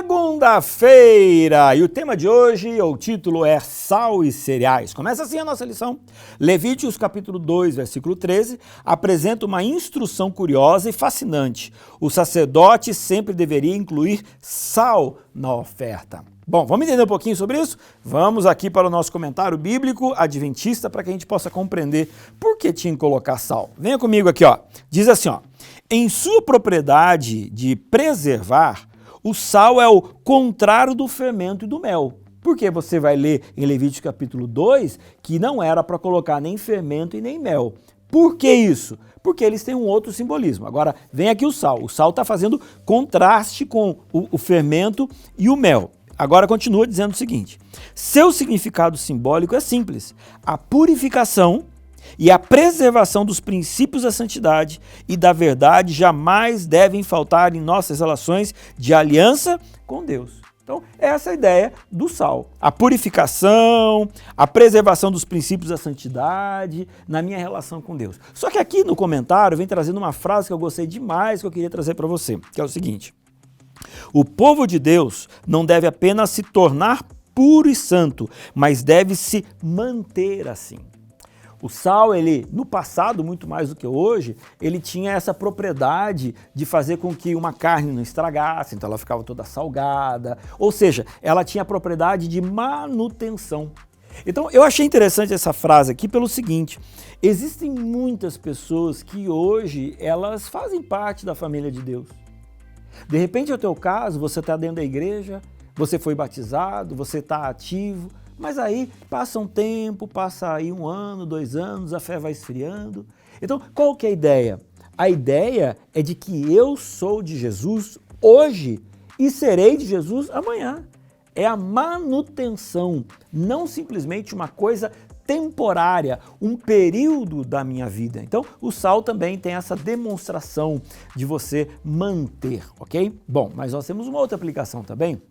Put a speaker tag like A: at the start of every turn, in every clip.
A: Segunda-feira! E o tema de hoje, o título é Sal e Cereais. Começa assim a nossa lição. Levíticos capítulo 2, versículo 13, apresenta uma instrução curiosa e fascinante. O sacerdote sempre deveria incluir sal na oferta. Bom, vamos entender um pouquinho sobre isso? Vamos aqui para o nosso comentário bíblico adventista para que a gente possa compreender por que tinha que colocar sal. Venha comigo aqui, ó. Diz assim, ó. Em sua propriedade de preservar, o sal é o contrário do fermento e do mel. Porque você vai ler em Levíticos capítulo 2 que não era para colocar nem fermento e nem mel. Por que isso? Porque eles têm um outro simbolismo. Agora, vem aqui o sal. O sal está fazendo contraste com o fermento e o mel. Agora continua dizendo o seguinte: seu significado simbólico é simples. A purificação e a preservação dos princípios da santidade e da verdade jamais devem faltar em nossas relações de aliança com Deus. Então, essa é a ideia do sal. A purificação, a preservação dos princípios da santidade na minha relação com Deus. Só que aqui no comentário vem trazendo uma frase que eu gostei demais, que eu queria trazer para você, que é o seguinte: o povo de Deus não deve apenas se tornar puro e santo, mas deve se manter assim. O sal, ele, no passado, muito mais do que hoje, ele tinha essa propriedade de fazer com que uma carne não estragasse, então ela ficava toda salgada, ou seja, ela tinha a propriedade de manutenção. Então, eu achei interessante essa frase aqui pelo seguinte: existem muitas pessoas que hoje, elas fazem parte da família de Deus. De repente, é o teu caso, você está dentro da igreja, você foi batizado, você está ativo, mas aí passa um tempo, passa aí 1 ano, 2 anos, a fé vai esfriando. Então, qual que é a ideia? A ideia é de que eu sou de Jesus hoje e serei de Jesus amanhã. É a manutenção, não simplesmente uma coisa temporária, um período da minha vida. Então, o sal também tem essa demonstração de você manter, ok? Bom, mas nós temos uma outra aplicação também.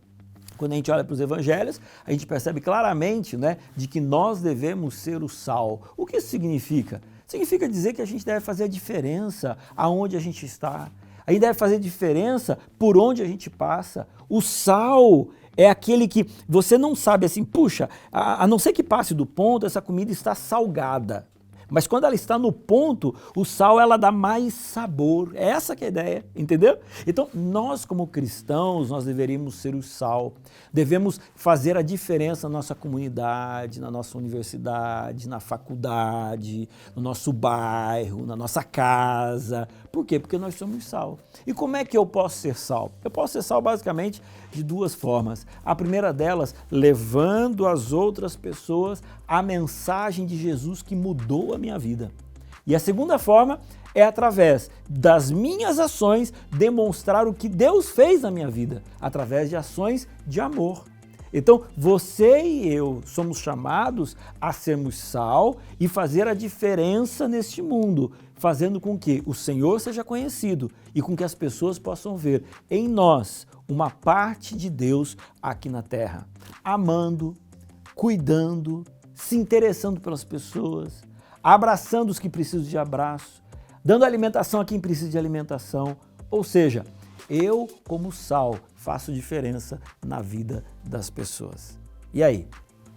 A: Quando a gente olha para os evangelhos, a gente percebe claramente, né, de que nós devemos ser o sal. O que isso significa? Significa dizer que a gente deve fazer a diferença aonde a gente está. A gente deve fazer diferença por onde a gente passa. O sal é aquele que você não sabe assim, puxa, a não ser que passe do ponto, essa comida está salgada. Mas quando ela está no ponto, o sal ela dá mais sabor. É essa que é a ideia, entendeu? Então, nós como cristãos, nós deveríamos ser o sal. Devemos fazer a diferença na nossa comunidade, na nossa universidade, na faculdade, no nosso bairro, na nossa casa. Por quê? Porque nós somos sal. E como é que eu posso ser sal? Eu posso ser sal basicamente de 2 formas. A primeira delas, levando as outras pessoas a mensagem de Jesus que mudou a minha vida. E a segunda forma é através das minhas ações demonstrar o que Deus fez na minha vida, através de ações de amor. Então, você e eu somos chamados a sermos sal e fazer a diferença neste mundo, fazendo com que o Senhor seja conhecido e com que as pessoas possam ver em nós uma parte de Deus aqui na terra, amando, cuidando, se interessando pelas pessoas, abraçando os que precisam de abraço, dando alimentação a quem precisa de alimentação. Ou seja, eu, como sal, faço diferença na vida das pessoas. E aí,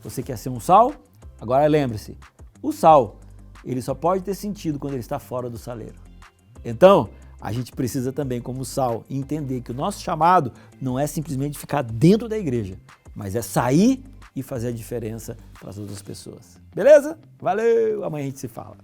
A: você quer ser um sal? Agora lembre-se, o sal, ele só pode ter sentido quando ele está fora do saleiro. Então, a gente precisa também, como sal, entender que o nosso chamado não é simplesmente ficar dentro da igreja, mas é sair e fazer a diferença para as outras pessoas. Beleza? Valeu! Amanhã a gente se fala.